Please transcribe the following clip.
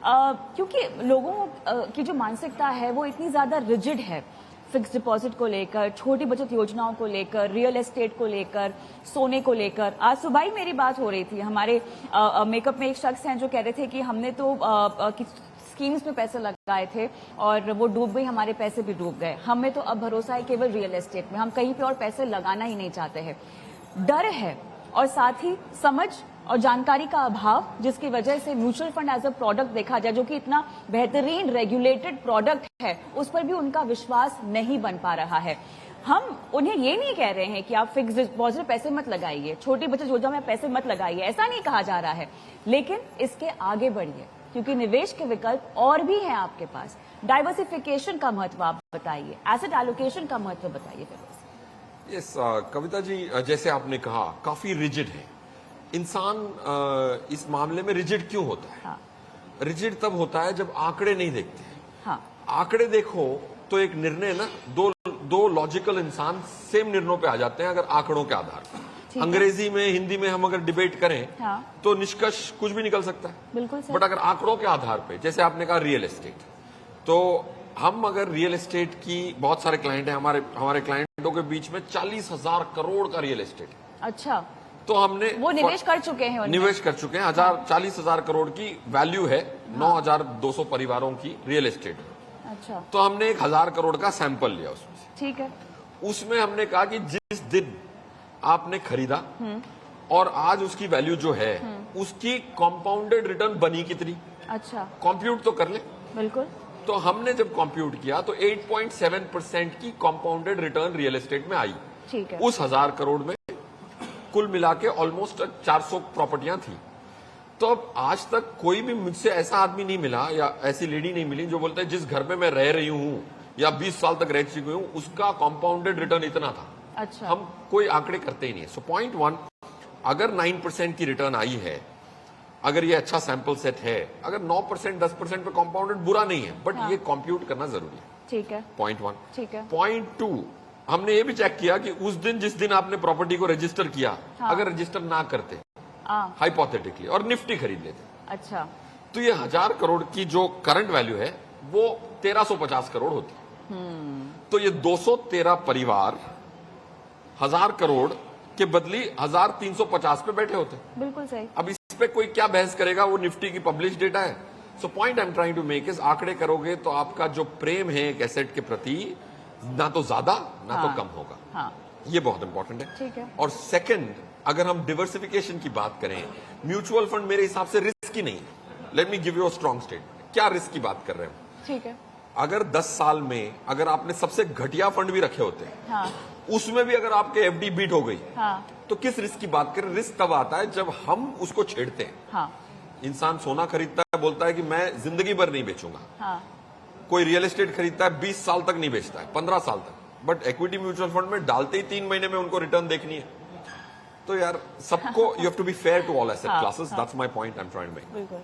क्योंकि लोगों की जो मानसिकता है वो इतनी ज्यादा रिजिड है, फिक्स डिपॉजिट को लेकर, छोटी बचत योजनाओं को लेकर, रियल एस्टेट को लेकर, सोने को लेकर। आज सुबह ही मेरी बात हो रही थी, हमारे मेकअप में एक शख्स हैं जो कह रहे थे कि हमने तो स्कीम्स में पैसे लगाए थे और वो डूब गई, हमारे पैसे भी डूब गए। हमें तो अब भरोसा है केवल रियल एस्टेट में, हम कहीं पे और पैसे लगाना ही नहीं चाहते हैं। डर है और साथ ही समझ और जानकारी का अभाव, जिसकी वजह से mutual fund as a product देखा जाए, जो कि इतना बेहतरीन रेगुलेटेड प्रोडक्ट है, उस पर भी उनका विश्वास नहीं बन पा रहा है। हम उन्हें ये नहीं कह रहे हैं कि आप फिक्स डिपॉजिट में पैसे मत लगाइए, छोटी बचत योजना में पैसे मत लगाइए, ऐसा नहीं कहा जा रहा है, लेकिन इसके आगे बढ़िए, क्योंकि निवेश के विकल्प और भी हैं आपके पास। डाइवर्सिफिकेशन का महत्व आप बताइए, एसेट एलोकेशन का महत्व बताइए। यस कविता जी, जैसे आपने कहा काफी रिजिड है इंसान। इस मामले में रिजिड क्यों होता है? हाँ। रिजिड तब होता है जब आंकड़े नहीं देखते हैं। हाँ। आंकड़े देखो तो एक निर्णय ना, दो लॉजिकल इंसान सेम निर्णयों पे आ जाते हैं अगर आंकड़ों के आधार पर। अंग्रेजी में, हिंदी में हम अगर डिबेट करें तो निष्कर्ष कुछ भी निकल सकता है, बिल्कुल। बट अगर आंकड़ों के आधार पे, जैसे आपने कहा रियल एस्टेट, तो हम अगर रियल एस्टेट की, बहुत सारे क्लाइंट हैं हमारे क्लाइंटों के बीच में 40,000 करोड़ का रियल एस्टेट है। अच्छा। तो हमने वो निवेश कर चुके हैं, निवेश कर चुके हैं। 40,000 करोड़ की वैल्यू है 9,200 परिवारों की रियल एस्टेट में। अच्छा। तो हमने 1,000 करोड़ का सैंपल लिया उसमें से। ठीक है। उसमें हमने कहा कि जिस दिन आपने खरीदा और आज उसकी वैल्यू जो है, उसकी कंपाउंडेड रिटर्न बनी कितनी। अच्छा। कंप्यूट तो कर ले। बिल्कुल। तो हमने जब कंप्यूट किया तो 8.7% की कंपाउंडेड रिटर्न रियल एस्टेट में आई। ठीक है। उस 1,000 करोड़ में कुल मिला के ऑलमोस्ट 400 प्रॉपर्टियां थी। तो अब आज तक कोई भी मुझसे ऐसा आदमी नहीं मिला या ऐसी लेडी नहीं मिली जो बोलता है जिस घर में मैं रह रही हूं या 20 साल तक रह चुकी हूं उसका कंपाउंडेड रिटर्न इतना था। अच्छा। हम कोई आंकड़े करते ही नहीं है। सो पॉइंट 1, अगर 9% की रिटर्न आई है, अगर ये अच्छा सैंपल सेट है, अगर 9% 10% पे कंपाउंडेड बुरा नहीं है, बट ये कंप्यूट करना जरूरी है। ठीक है। पॉइंट 1। ठीक है। पॉइंट 2, हमने ये भी चेक किया कि उस दिन जिस दिन आपने प्रॉपर्टी को रजिस्टर किया, अगर रजिस्टर ना करते हाइपोथेटिकली और निफ्टी खरीद लेते, अच्छा, तो ये 1,000 करोड़ की जो करंट वैल्यू है वो 1,350 करोड़ होती। तो ये 213 परिवार 1,000 करोड़ के बदली 1,350 पे बैठे होते। बिल्कुल सही। अब इस पे कोई क्या बहस करेगा, वो निफ्टी की पब्लिश डेटा है। So point I am trying to make is, आंकड़े करोगे तो आपका जो प्रेम है एक एसेट के प्रति ना तो ज्यादा ना तो कम होगा। हाँ। ये बहुत इंपॉर्टेंट है। ठीक है। और सेकंड, अगर हम डिवर्सिफिकेशन की बात करें, म्यूचुअल फंड मेरे हिसाब से रिस्क ही नहीं है। Let me give you a strong statement. क्या रिस्क की बात कर रहे हैं? ठीक है। अगर 10 साल में अगर आपने सबसे घटिया फंड भी रखे होते हैं, हाँ। उसमें भी अगर आपके एफडी बीट हो गई, हाँ। तो किस रिस्क की बात करें? रिस्क तब आता है जब हम उसको छेड़ते हैं। हाँ। इंसान सोना खरीदता है, बोलता है कि मैं जिंदगी भर नहीं बेचूंगा। हाँ। कोई रियल एस्टेट खरीदता है, 20 साल तक नहीं बेचता है, 15 साल तक, बट इक्विटी म्यूचुअल फंड में डालते ही 3 महीने में उनको रिटर्न देखनी है। तो यार सबको, you have to be fair to all asset classes. That's my point I am trying to make. बिल्कुल।